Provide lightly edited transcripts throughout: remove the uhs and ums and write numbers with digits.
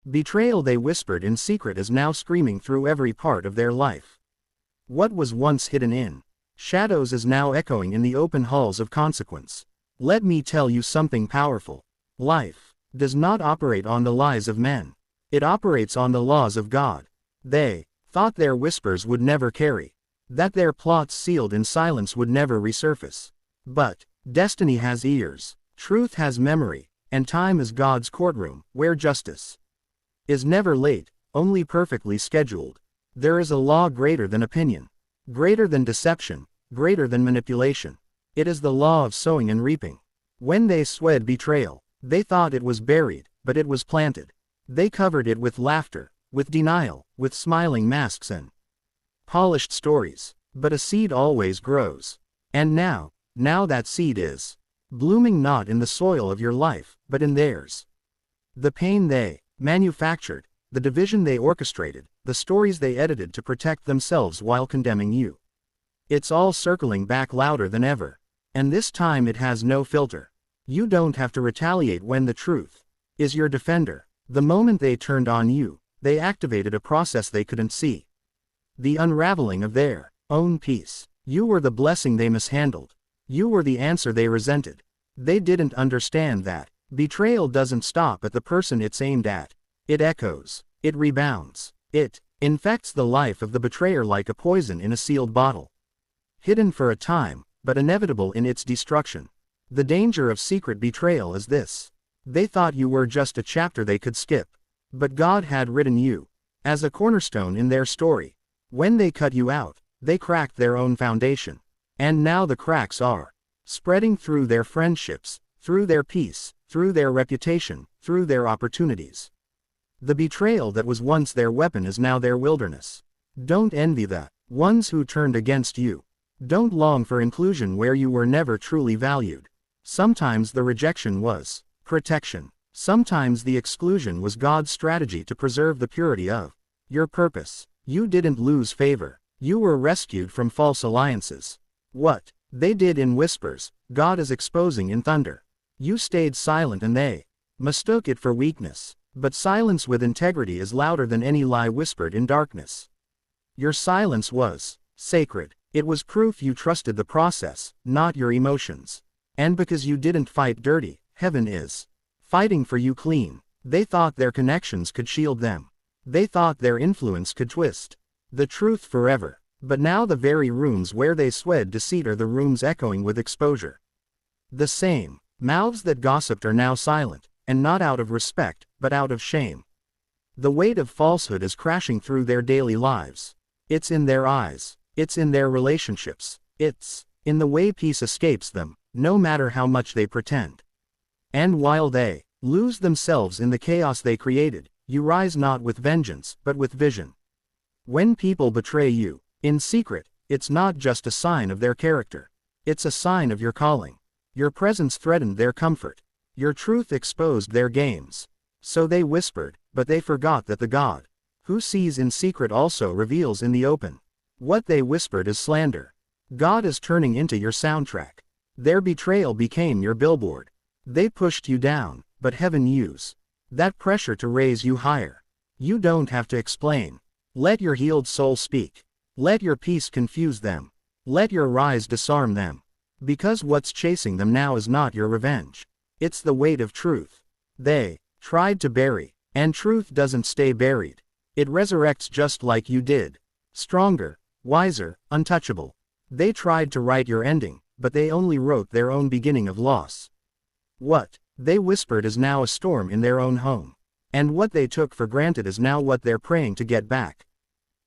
Betrayal they whispered in secret is now screaming through every part of their life. What was once hidden in shadows is now echoing in the open halls of consequence. Let me tell you something powerful. Life does not operate on the lies of men. It operates on the laws of God. They thought their whispers would never carry, that their plots sealed in silence would never resurface. But destiny has ears, truth has memory, and time is God's courtroom, where justice is never late, only perfectly scheduled. There is a law greater than opinion, greater than deception, greater than manipulation. It is the law of sowing and reaping. When they swed betrayal, they thought it was buried, but it was planted. They covered it with laughter, with denial, with smiling masks and polished stories. But a seed always grows. And now that seed is blooming not in the soil of your life, but in theirs. The pain they manufactured, the division they orchestrated, the stories they edited to protect themselves while condemning you. It's all circling back louder than ever. And this time it has no filter. You don't have to retaliate when the truth is your defender. The moment they turned on you, they activated a process they couldn't see. The unraveling of their own peace. You were the blessing they mishandled. You were the answer they resented. They didn't understand that betrayal doesn't stop at the person it's aimed at. It echoes. It rebounds. It infects the life of the betrayer like a poison in a sealed bottle. Hidden for a time, but inevitable in its destruction. The danger of secret betrayal is this. They thought you were just a chapter they could skip. But God had written you as a cornerstone in their story. When they cut you out, they cracked their own foundation. And now the cracks are spreading through their friendships, through their peace, through their reputation, through their opportunities. The betrayal that was once their weapon is now their wilderness. Don't envy the ones who turned against you. Don't long for inclusion where you were never truly valued. Sometimes the rejection was protection. Sometimes the exclusion was God's strategy to preserve the purity of your purpose. You didn't lose favor. You were rescued from false alliances. What they did in whispers, God is exposing in thunder. You stayed silent and they mistook it for weakness. But silence with integrity is louder than any lie whispered in darkness. Your silence was sacred. It was proof you trusted the process, not your emotions. And because you didn't fight dirty, heaven is fighting for you clean. They thought their connections could shield them. They thought their influence could twist the truth forever. But now the very rooms where they swed deceit are the rooms echoing with exposure. The same mouths that gossiped are now silent, and not out of respect, but out of shame. The weight of falsehood is crashing through their daily lives. It's in their eyes. It's in their relationships. It's in the way peace escapes them, no matter how much they pretend. And while they lose themselves in the chaos they created, you rise not with vengeance, but with vision. When people betray you in secret, it's not just a sign of their character. It's a sign of your calling. Your presence threatened their comfort. Your truth exposed their games. So they whispered, but they forgot that the God who sees in secret also reveals in the open. What they whispered is slander. God is turning into your soundtrack. Their betrayal became your billboard. They pushed you down, but heaven used that pressure to raise you higher. You don't have to explain. Let your healed soul speak. Let your peace confuse them. Let your rise disarm them. Because what's chasing them now is not your revenge. It's the weight of truth. They tried to bury, and truth doesn't stay buried. It resurrects just like you did. Stronger, wiser, untouchable. They tried to write your ending, but they only wrote their own beginning of loss. What they whispered is now a storm in their own home. And what they took for granted is now what they're praying to get back.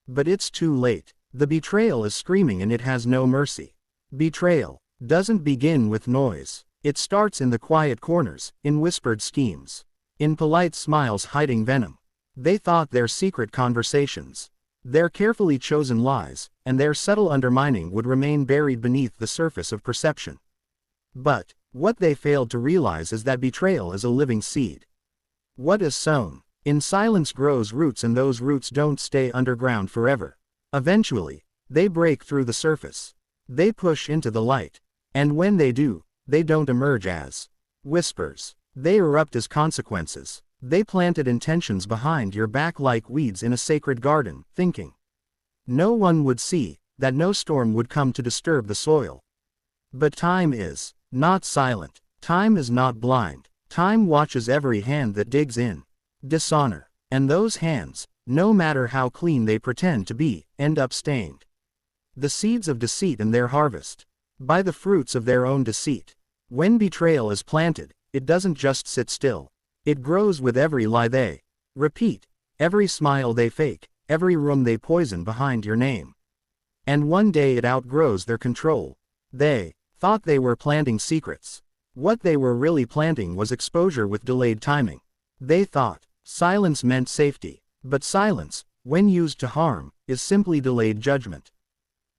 But it's too late. The betrayal is screaming and it has no mercy. Betrayal doesn't begin with noise. It starts in the quiet corners, in whispered schemes, in polite smiles hiding venom. They thought their secret conversations, their carefully chosen lies, and their subtle undermining would remain buried beneath the surface of perception. But what they failed to realize is that betrayal is a living seed. What is sown in silence grows roots, and those roots don't stay underground forever. Eventually, they break through the surface. They push into the light. And when they do, they don't emerge as whispers. They erupt as consequences. They planted intentions behind your back like weeds in a sacred garden, thinking no one would see, that no storm would come to disturb the soil. But time is not silent. Time is not blind. Time watches every hand that digs in dishonor. And those hands, no matter how clean they pretend to be, end up stained. The seeds of deceit in their harvest. By the fruits of their own deceit. When betrayal is planted, it doesn't just sit still. It grows with every lie they repeat, every smile they fake, every room they poison behind your name. And one day it outgrows their control. They thought they were planting secrets. What they were really planting was exposure with delayed timing. They thought silence meant safety, but silence, when used to harm, is simply delayed judgment.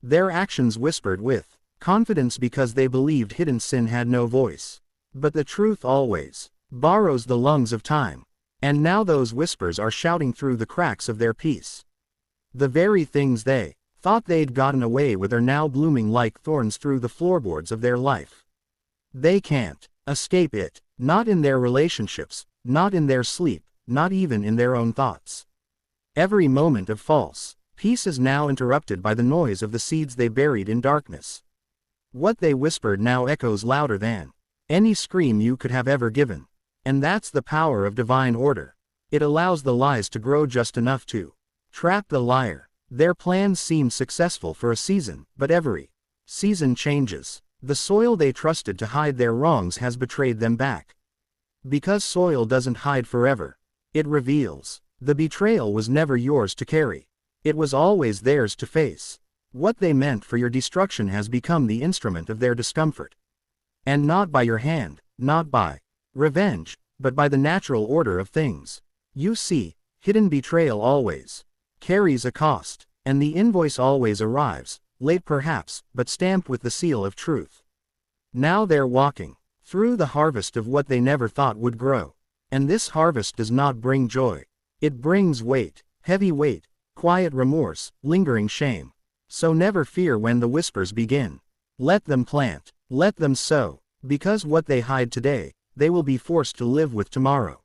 Their actions whispered with confidence because they believed hidden sin had no voice. But the truth always borrows the lungs of time. And now those whispers are shouting through the cracks of their peace. The very things they thought they'd gotten away with are now blooming like thorns through the floorboards of their life. They can't escape it, not in their relationships, not in their sleep, not even in their own thoughts. Every moment of false peace is now interrupted by the noise of the seeds they buried in darkness. What they whispered now echoes louder than any scream you could have ever given. And that's the power of divine order. It allows the lies to grow just enough to trap the liar. Their plans seem successful for a season, but every season changes. The soil they trusted to hide their wrongs has betrayed them back. Because soil doesn't hide forever. It reveals. The betrayal was never yours to carry. It was always theirs to face. What they meant for your destruction has become the instrument of their discomfort. And not by your hand, not by revenge, but by the natural order of things. You see, hidden betrayal always carries a cost, and the invoice always arrives, late perhaps, but stamped with the seal of truth. Now they're walking through the harvest of what they never thought would grow. And this harvest does not bring joy. It brings weight, heavy weight, quiet remorse, lingering shame. So never fear when the whispers begin. Let them plant, let them sow, because what they hide today, they will be forced to live with tomorrow.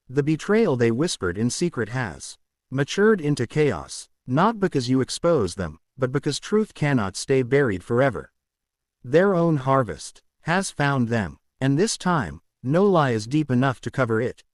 The betrayal they whispered in secret has matured into chaos, not because you expose them, but because truth cannot stay buried forever. Their own harvest has found them, and this time, no lie is deep enough to cover it.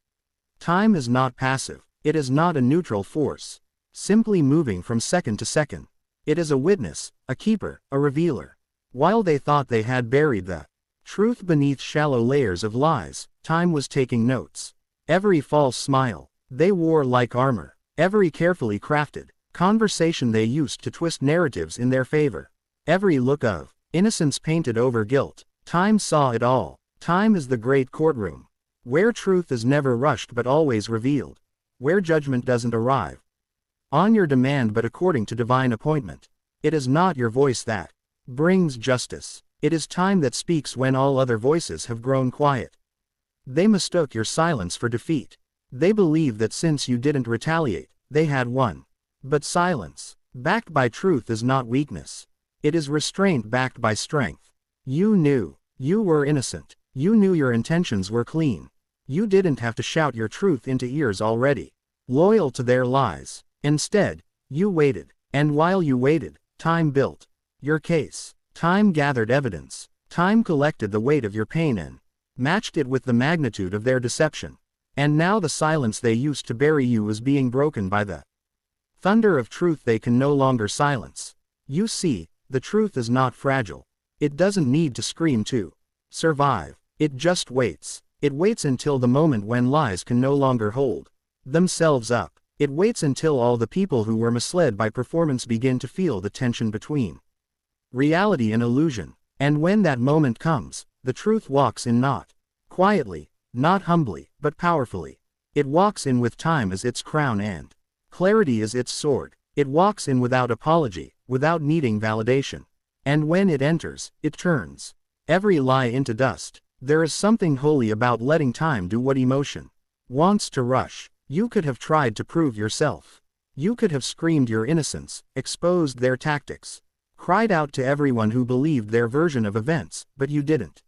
Time is not passive, it is not a neutral force, simply moving from second to second. It is a witness, a keeper, a revealer. While they thought they had buried the truth beneath shallow layers of lies, time was taking notes. Every false smile they wore like armor, every carefully crafted conversation they used to twist narratives in their favor, every look of innocence painted over guilt, time saw it all. Time is the great courtroom, where truth is never rushed but always revealed, where judgment doesn't arrive on your demand but according to divine appointment. It is not your voice that brings justice. It is time that speaks when all other voices have grown quiet. They mistook your silence for defeat. They believed that since you didn't retaliate, they had won. But silence, backed by truth, is not weakness. It is restraint backed by strength. You knew you were innocent. You knew your intentions were clean. You didn't have to shout your truth into ears already loyal to their lies. Instead, you waited. And while you waited, time built your case. Time gathered evidence. Time collected the weight of your pain and matched it with the magnitude of their deception. And now the silence they used to bury you is being broken by the thunder of truth they can no longer silence. You see, the truth is not fragile. It doesn't need to scream to survive. It just waits. It waits until the moment when lies can no longer hold themselves up. It waits until all the people who were misled by performance begin to feel the tension between reality and illusion. And when that moment comes, the truth walks in not quietly, not humbly, but powerfully. It walks in with time as its crown and clarity as its sword. It walks in without apology, without needing validation. And when it enters, it turns every lie into dust. There is something holy about letting time do what emotion wants to rush. You could have tried to prove yourself. You could have screamed your innocence, exposed their tactics, cried out to everyone who believed their version of events, but you didn't.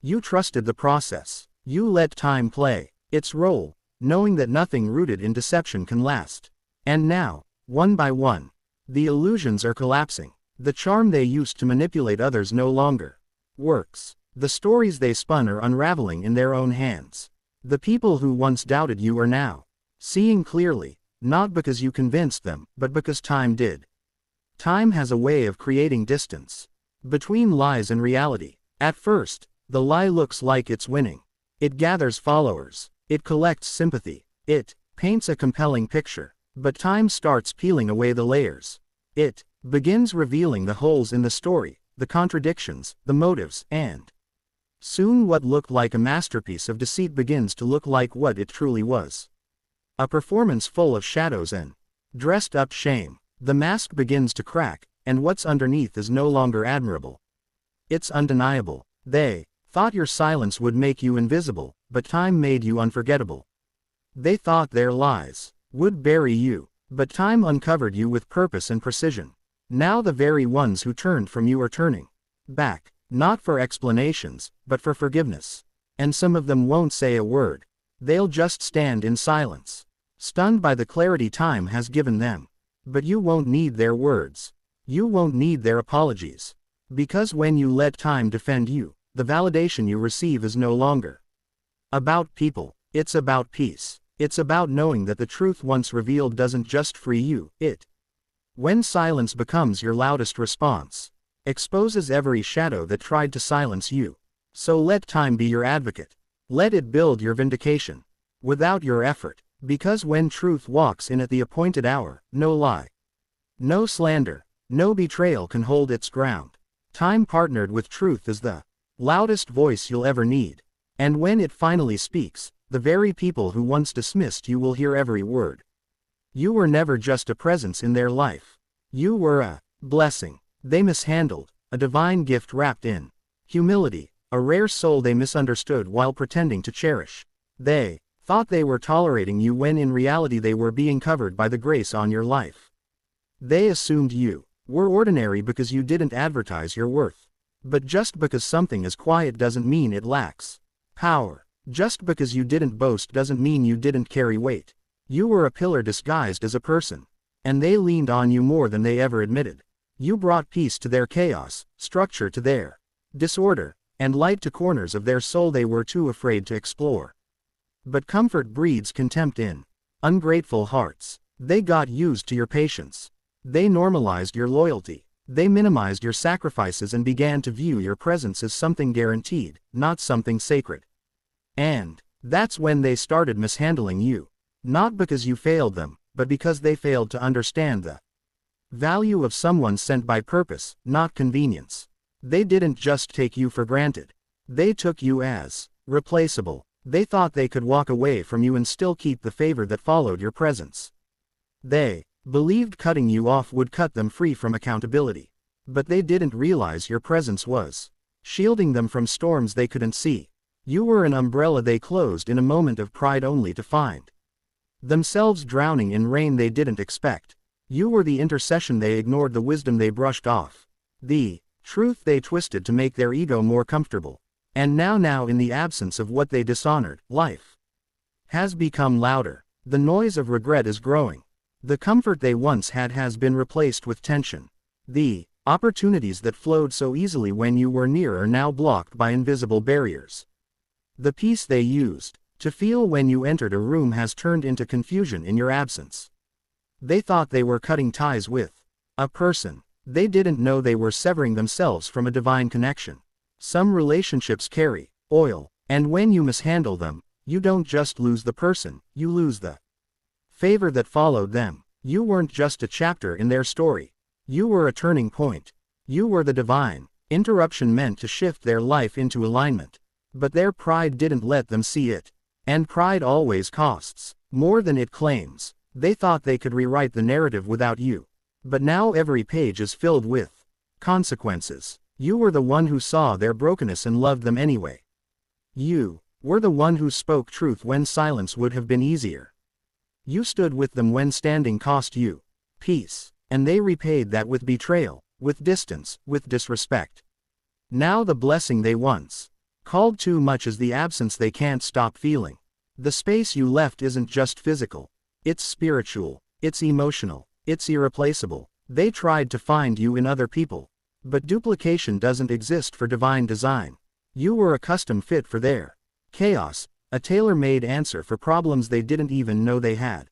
You trusted the process. You let time play its role, knowing that nothing rooted in deception can last. And now, one by one, the illusions are collapsing. The charm they used to manipulate others no longer works. The stories they spun are unraveling in their own hands. The people who once doubted you are now seeing clearly, not because you convinced them, but because time did. Time has a way of creating distance between lies and reality. At first, the lie looks like it's winning. It gathers followers. It collects sympathy. It paints a compelling picture. But time starts peeling away the layers. It begins revealing the holes in the story, the contradictions, the motives, and soon what looked like a masterpiece of deceit begins to look like what it truly was. A performance full of shadows and dressed-up shame. The mask begins to crack, and what's underneath is no longer admirable. It's undeniable. They thought your silence would make you invisible, but time made you unforgettable. They thought their lies would bury you, but time uncovered you with purpose and precision. Now the very ones who turned from you are turning back, not for explanations, but for forgiveness. And some of them won't say a word. They'll just stand in silence, stunned by the clarity time has given them. But you won't need their words. You won't need their apologies. Because when you let time defend you, the validation you receive is no longer about people, it's about peace. It's about knowing that the truth once revealed doesn't just free you, when silence becomes your loudest response, exposes every shadow that tried to silence you. So let time be your advocate. Let it build your vindication, without your effort. Because when truth walks in at the appointed hour, no lie, no slander, no betrayal can hold its ground. Time partnered with truth is the loudest voice you'll ever need. And when it finally speaks, the very people who once dismissed you will hear every word. You were never just a presence in their life. You were a blessing they mishandled, a divine gift wrapped in humility, a rare soul they misunderstood while pretending to cherish. They thought they were tolerating you when in reality they were being covered by the grace on your life. They assumed you were ordinary because you didn't advertise your worth. But just because something is quiet doesn't mean it lacks power. Just because you didn't boast doesn't mean you didn't carry weight. You were a pillar disguised as a person. And they leaned on you more than they ever admitted. You brought peace to their chaos, structure to their disorder, and light to corners of their soul they were too afraid to explore. But comfort breeds contempt in ungrateful hearts. They got used to your patience. They normalized your loyalty. They minimized your sacrifices and began to view your presence as something guaranteed, not something sacred. And that's when they started mishandling you. Not because you failed them, but because they failed to understand the value of someone sent by purpose, not convenience. They didn't just take you for granted. They took you as replaceable. They thought they could walk away from you and still keep the favor that followed your presence. They believed cutting you off would cut them free from accountability. But they didn't realize your presence was shielding them from storms they couldn't see. You were an umbrella they closed in a moment of pride only to find themselves drowning in rain they didn't expect. You were the intercession they ignored, the wisdom they brushed off, the truth they twisted to make their ego more comfortable. And now in the absence of what they dishonored, life has become louder. The noise of regret is growing. The comfort they once had has been replaced with tension. The opportunities that flowed so easily when you were near are now blocked by invisible barriers. The peace they used to feel when you entered a room has turned into confusion in your absence. They thought they were cutting ties with a person. They didn't know they were severing themselves from a divine connection. Some relationships carry oil, and when you mishandle them, you don't just lose the person, you lose the favor that followed them. You weren't just a chapter in their story. You were a turning point. You were the divine interruption meant to shift their life into alignment. But their pride didn't let them see it. And pride always costs more than it claims. They thought they could rewrite the narrative without you. But now every page is filled with consequences. You were the one who saw their brokenness and loved them anyway. You were the one who spoke truth when silence would have been easier. You stood with them when standing cost you peace. And they repaid that with betrayal, with distance, with disrespect. Now the blessing they once called too much is the absence they can't stop feeling. The space you left isn't just physical. It's spiritual. It's emotional. It's irreplaceable. They tried to find you in other people. But duplication doesn't exist for divine design. You were a custom fit for their chaos, a tailor-made answer for problems they didn't even know they had.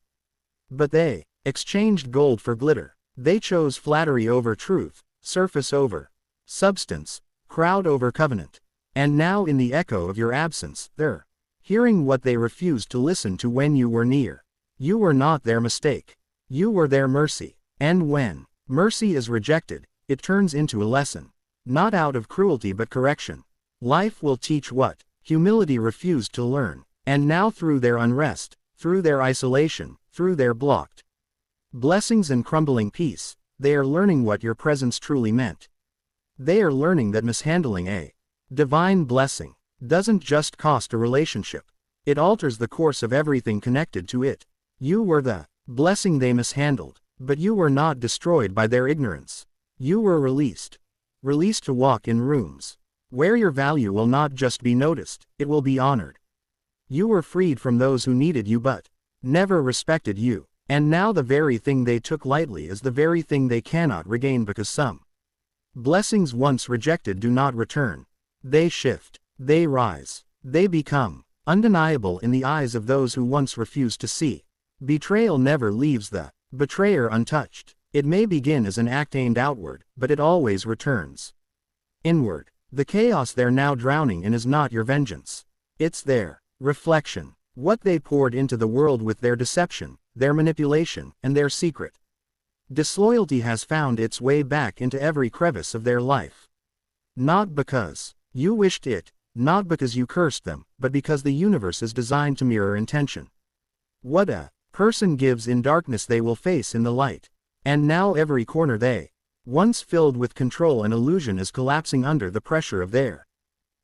But they exchanged gold for glitter. They chose flattery over truth, surface over substance, crowd over covenant. And now in the echo of your absence, they're hearing what they refused to listen to when you were near. You were not their mistake. You were their mercy. And when mercy is rejected, it turns into a lesson. Not out of cruelty but correction. Life will teach what humility refused to learn. And now through their unrest, through their isolation, through their blocked blessings and crumbling peace, they are learning what your presence truly meant. They are learning that mishandling a divine blessing doesn't just cost a relationship. It alters the course of everything connected to it. You were the blessing they mishandled, but you were not destroyed by their ignorance. You were released. Released to walk in rooms where your value will not just be noticed, it will be honored. You were freed from those who needed you but never respected you. And now the very thing they took lightly is the very thing they cannot regain because some blessings once rejected do not return. They shift. They rise. They become undeniable in the eyes of those who once refused to see. Betrayal never leaves the betrayer untouched. It may begin as an act aimed outward, but it always returns inward. The chaos they're now drowning in is not your vengeance. It's their reflection. What they poured into the world with their deception, their manipulation, and their secret disloyalty has found its way back into every crevice of their life. Not because you wished it, not because you cursed them, but because the universe is designed to mirror intention. What a person gives in darkness they will face in the light. And now every corner they once filled with control and illusion is collapsing under the pressure of their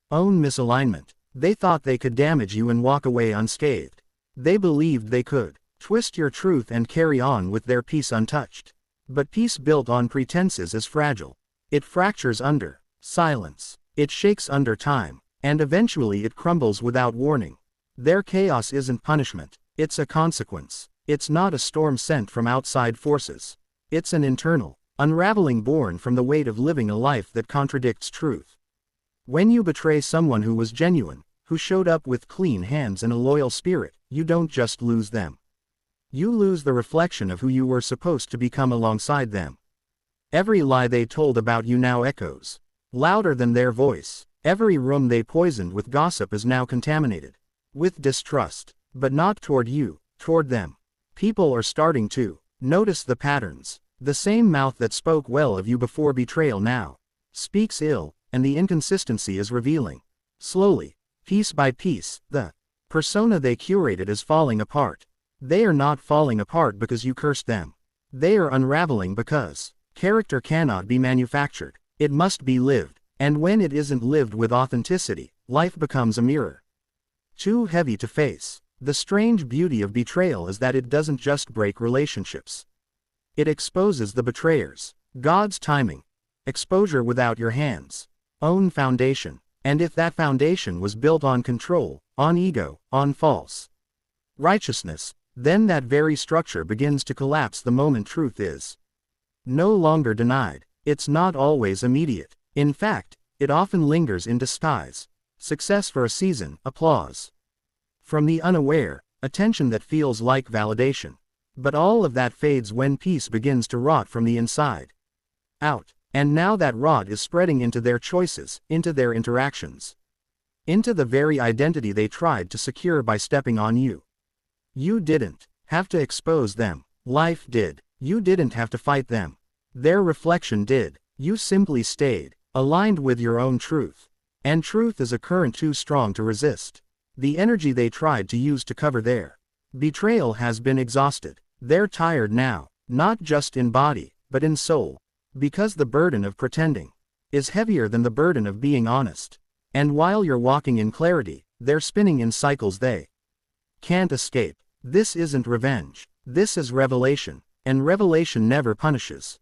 own misalignment. They thought they could damage you and walk away unscathed. They believed they could twist your truth and carry on with their peace untouched. But peace built on pretenses is fragile. It fractures under silence. It shakes under time. And eventually it crumbles without warning. Their chaos isn't punishment. It's a consequence. It's not a storm sent from outside forces. It's an internal unraveling born from the weight of living a life that contradicts truth. When you betray someone who was genuine, who showed up with clean hands and a loyal spirit, you don't just lose them. You lose the reflection of who you were supposed to become alongside them. Every lie they told about you now echoes louder than their voice. Every room they poisoned with gossip is now contaminated with distrust, but not toward you, toward them. People are starting to notice the patterns. The same mouth that spoke well of you before betrayal now speaks ill, and the inconsistency is revealing. Slowly, piece by piece, the persona they curated is falling apart. They are not falling apart because you cursed them. They are unraveling because character cannot be manufactured. It must be lived. And when it isn't lived with authenticity, life becomes a mirror too heavy to face. The strange beauty of betrayal is that it doesn't just break relationships. It exposes the betrayers. God's timing. Exposure without your hands. Own foundation. And if that foundation was built on control, on ego, on false righteousness, then that very structure begins to collapse the moment truth is no longer denied. It's not always immediate. In fact, it often lingers in disguise. Success for a season, applause from the unaware, attention that feels like validation. But all of that fades when peace begins to rot from the inside out. And now that rot is spreading into their choices, into their interactions, into the very identity they tried to secure by stepping on you. You didn't have to expose them. Life did. You didn't have to fight them. Their reflection did. You simply stayed aligned with your own truth. And truth is a current too strong to resist. The energy they tried to use to cover their betrayal has been exhausted. They're tired now, not just in body, but in soul. Because the burden of pretending is heavier than the burden of being honest. And while you're walking in clarity, they're spinning in cycles they can't escape. This isn't revenge. This is revelation. And revelation never punishes.